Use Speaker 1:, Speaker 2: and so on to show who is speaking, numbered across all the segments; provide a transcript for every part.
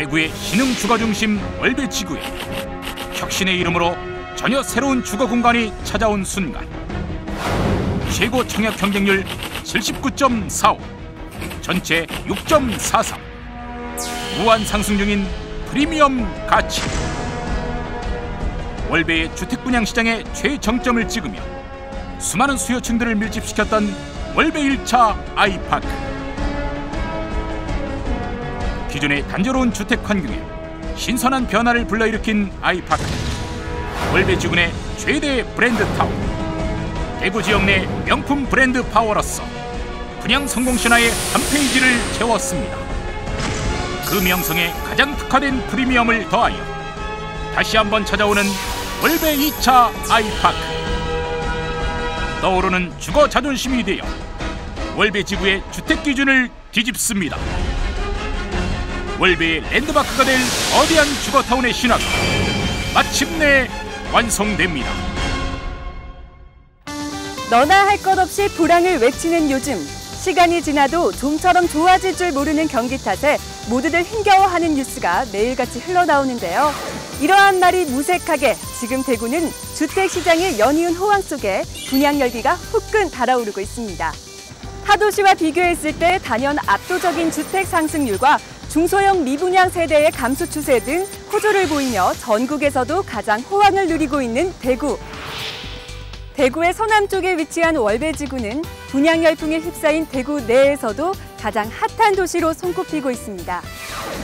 Speaker 1: 대구의 신흥 주거 중심 월배 지구에 혁신의 이름으로 전혀 새로운 주거 공간이 찾아온 순간, 최고 청약 경쟁률 79.45, 전체 6.43, 무한 상승 중인 프리미엄 가치. 월배의 주택 분양 시장의 최정점을 찍으며 수많은 수요층들을 밀집시켰던 월배 1차 아이파크. 기존의 단조로운 주택 환경에 신선한 변화를 불러일으킨 아이파크. 월배 지구 내 최대 브랜드 타운, 대구 지역 내 명품 브랜드 파워로서 분양 성공 신화의 한 페이지를 채웠습니다. 그 명성에 가장 특화된 프리미엄을 더하여 다시 한번 찾아오는 월배 2차 아이파크. 떠오르는 주거 자존심이 되어 월배 지구의 주택 기준을 뒤집습니다. 월배의 랜드마크가 될 거대한 주거타운의 신화가 마침내 완성됩니다.
Speaker 2: 너나 할 것 없이 불황을 외치는 요즘, 시간이 지나도 좀처럼 좋아질 줄 모르는 경기 탓에 모두들 힘겨워하는 뉴스가 매일같이 흘러나오는데요. 이러한 말이 무색하게 지금 대구는 주택시장의 연이은 호황 속에 분양 열기가 후끈 달아오르고 있습니다. 타도시와 비교했을 때 단연 압도적인 주택 상승률과 중소형 미분양 세대의 감소 추세 등 호조를 보이며 전국에서도 가장 호황을 누리고 있는 대구. 대구의 서남쪽에 위치한 월배 지구는 분양 열풍에 휩싸인 대구 내에서도 가장 핫한 도시로 손꼽히고 있습니다.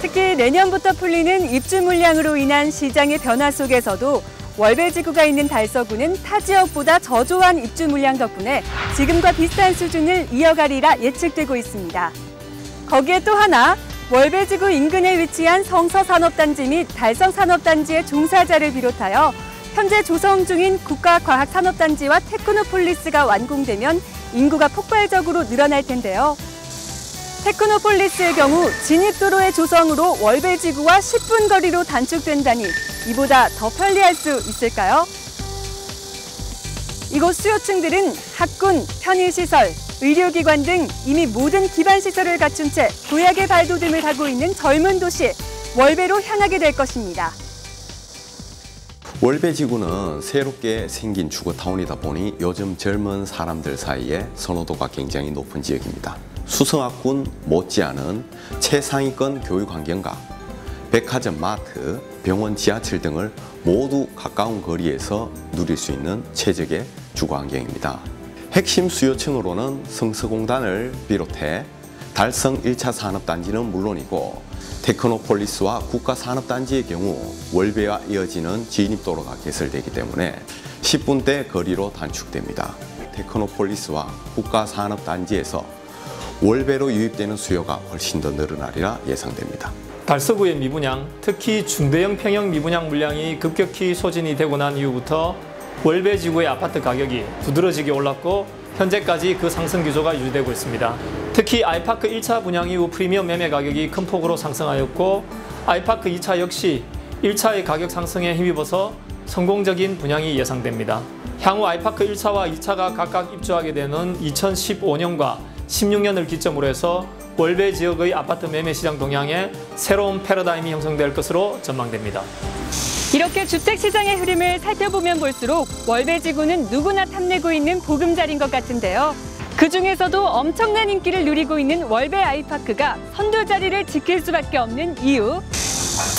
Speaker 2: 특히 내년부터 풀리는 입주 물량으로 인한 시장의 변화 속에서도 월배 지구가 있는 달서구는 타 지역보다 저조한 입주 물량 덕분에 지금과 비슷한 수준을 이어가리라 예측되고 있습니다. 거기에 또 하나, 월배 지구 인근에 위치한 성서산업단지 및 달성산업단지의 종사자를 비롯하여 현재 조성 중인 국가과학산업단지와 테크노폴리스가 완공되면 인구가 폭발적으로 늘어날 텐데요. 테크노폴리스의 경우 진입도로의 조성으로 월배 지구와 10분 거리로 단축된다니 이보다 더 편리할 수 있을까요? 이곳 수요층들은 학군, 편의시설, 의료기관 등 이미 모든 기반시설을 갖춘 채 도약의 발돋움을 하고 있는 젊은 도시 월배로 향하게 될 것입니다.
Speaker 3: 월배 지구는 새롭게 생긴 주거타운이다 보니 요즘 젊은 사람들 사이에 선호도가 굉장히 높은 지역입니다. 수성학군 못지않은 최상위권 교육환경과 백화점, 마트, 병원, 지하철 등을 모두 가까운 거리에서 누릴 수 있는 최적의 주거환경입니다. 핵심 수요층으로는 성서공단을 비롯해 달성 1차 산업단지는 물론이고 테크노폴리스와 국가산업단지의 경우 월배와 이어지는 진입도로가 개설되기 때문에 10분대 거리로 단축됩니다. 테크노폴리스와 국가산업단지에서 월배로 유입되는 수요가 훨씬 더 늘어나리라 예상됩니다.
Speaker 4: 달서구의 미분양, 특히 중대형 평형 미분양 물량이 급격히 소진이 되고 난 이후부터 월배 지구의 아파트 가격이 두드러지게 올랐고 현재까지 그 상승 기조가 유지되고 있습니다. 특히 아이파크 1차 분양 이후 프리미엄 매매 가격이 큰 폭으로 상승하였고 아이파크 2차 역시 1차의 가격 상승에 힘입어서 성공적인 분양이 예상됩니다. 향후 아이파크 1차와 2차가 각각 입주하게 되는 2015년과 16년을 기점으로 해서 월배 지역의 아파트 매매 시장 동향에 새로운 패러다임이 형성될 것으로 전망됩니다.
Speaker 2: 이렇게 주택시장의 흐름을 살펴보면 볼수록 월배 지구는 누구나 탐내고 있는 보금자리인 것 같은데요. 그중에서도 엄청난 인기를 누리고 있는 월배 아이파크가 선두 자리를 지킬 수밖에 없는 이유.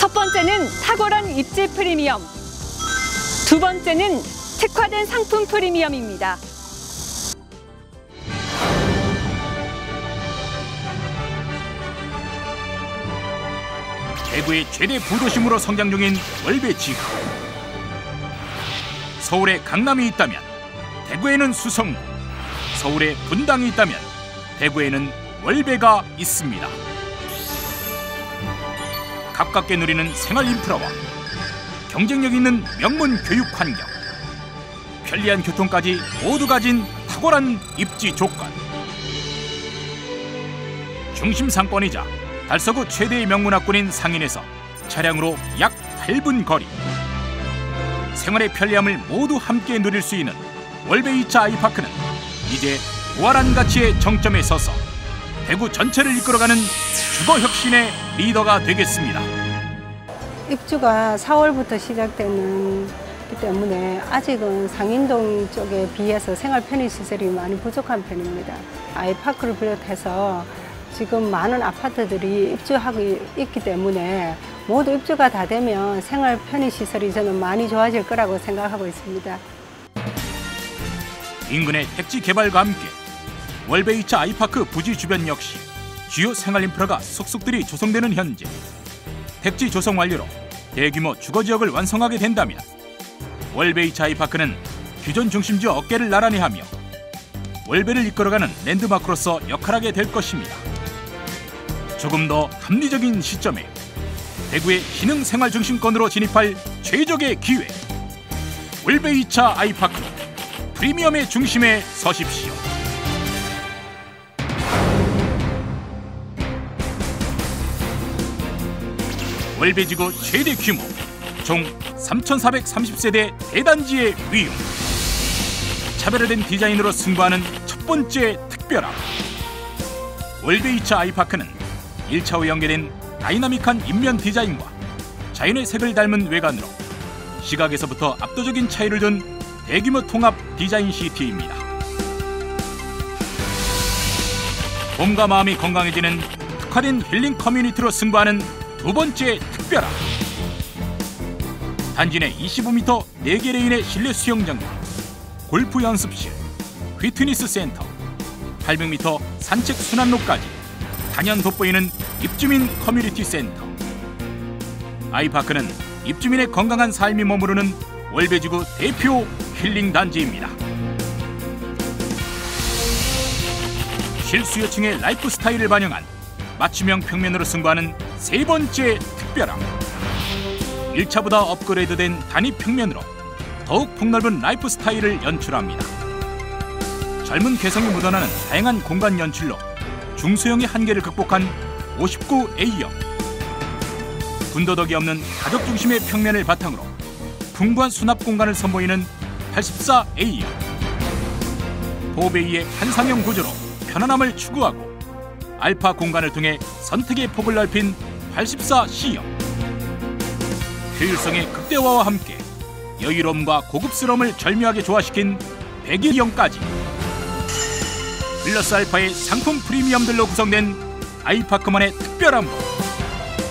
Speaker 2: 첫 번째는 탁월한 입지 프리미엄. 두 번째는 특화된 상품 프리미엄입니다.
Speaker 1: 대구의 최대 부도심으로 성장 중인 월배 지구. 서울에 강남이 있다면 대구에는 수성구, 서울에 분당이 있다면 대구에는 월배가 있습니다. 가깝게 누리는 생활 인프라와 경쟁력 있는 명문 교육 환경, 편리한 교통까지 모두 가진 탁월한 입지 조건. 중심 상권이자 달서구 최대의 명문학군인 상인에서 차량으로 약 8분 거리. 생활의 편리함을 모두 함께 누릴 수 있는 월배 2차 아이파크는 이제 부활한 가치의 정점에 서서 대구 전체를 이끌어가는 주거혁신의 리더가 되겠습니다.
Speaker 5: 입주가 4월부터 시작되는 기 때문에 아직은 상인동 쪽에 비해서 생활 편의시설이 많이 부족한 편입니다. 아이파크를 비롯해서 지금 많은 아파트들이 입주하고 있기 때문에 모두 입주가 다 되면 생활 편의시설이 저는 많이 좋아질 거라고 생각하고 있습니다.
Speaker 1: 인근의 택지 개발과 함께 월배 2차 아이파크 부지 주변 역시 주요 생활 인프라가 속속들이 조성되는 현재 택지 조성 완료로 대규모 주거지역을 완성하게 된다면 월배 2차 아이파크는 기존 중심지 어깨를 나란히 하며 월배를 이끌어가는 랜드마크로서 역할하게 될 것입니다. 조금 더 합리적인 시점에 대구의 기능생활 중심권으로 진입할 최적의 기회. 월배 2차 아이파크 프리미엄의 중심에 서십시오. 월배지구 최대 규모 총 3,430세대 대단지의 위용. 차별화된 디자인으로 승부하는 첫 번째 특별함. 월배 2차 아이파크는 1차와 연계된 다이나믹한 인면 디자인과 자연의 색을 닮은 외관으로 시각에서부터 압도적인 차이를 둔 대규모 통합 디자인 시티입니다. 몸과 마음이 건강해지는 특화된 힐링 커뮤니티로 승부하는 두 번째 특별함. 단지 내 25m 4개 레인의 실내 수영장과 골프 연습실, 피트니스 센터, 800m 산책 순환로까지 단연 돋보이는 입주민 커뮤니티 센터. 아이파크는 입주민의 건강한 삶이 머무르는 월배지구 대표 힐링 단지입니다. 실수요층의 라이프 스타일을 반영한 맞춤형 평면으로 승부하는 세 번째 특별함. 1차보다 업그레이드된 단위 평면으로 더욱 폭넓은 라이프 스타일을 연출합니다. 젊은 개성이 묻어나는 다양한 공간 연출로 중소형의 한계를 극복한 59A형. 군더더기 없는 가족 중심의 평면을 바탕으로 풍부한 수납 공간을 선보이는 84A형. 보베이의 한상형 구조로 편안함을 추구하고 알파 공간을 통해 선택의 폭을 넓힌 84C형. 효율성의 극대화와 함께 여유로움과 고급스러움을 절묘하게 조화시킨 102형까지 플러스 알파의 상품 프리미엄들로 구성된 아이파크만의 특별함으로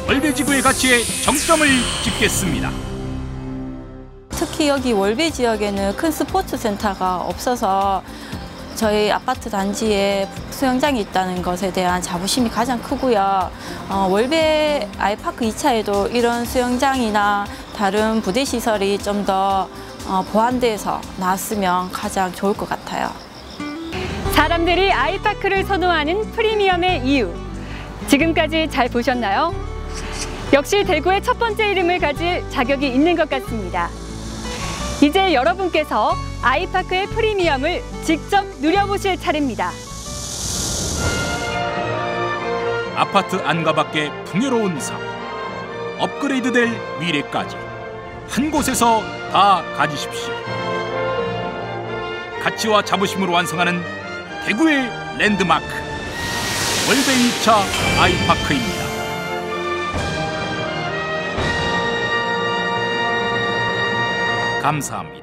Speaker 1: 월배지구의 가치에 정점을 찍겠습니다.
Speaker 6: 특히 여기 월배 지역에는 큰 스포츠 센터가 없어서 저희 아파트 단지에 수영장이 있다는 것에 대한 자부심이 가장 크고요. 월배 아이파크 2차에도 이런 수영장이나 다른 부대시설이 좀 더 보완돼서 나왔으면 가장 좋을 것 같아요.
Speaker 2: 사람들이 아이파크를 선호하는 프리미엄의 이유. 지금까지 잘 보셨나요? 역시 대구의 첫 번째 이름을 가질 자격이 있는 것 같습니다. 이제 여러분께서 아이파크의 프리미엄을 직접 누려보실 차례입니다.
Speaker 1: 아파트 안과 밖의 풍요로운 삶, 업그레이드될 미래까지 한 곳에서 다 가지십시오. 가치와 자부심으로 완성하는 대구의 랜드마크 월배 2차 아이파크입니다. 감사합니다.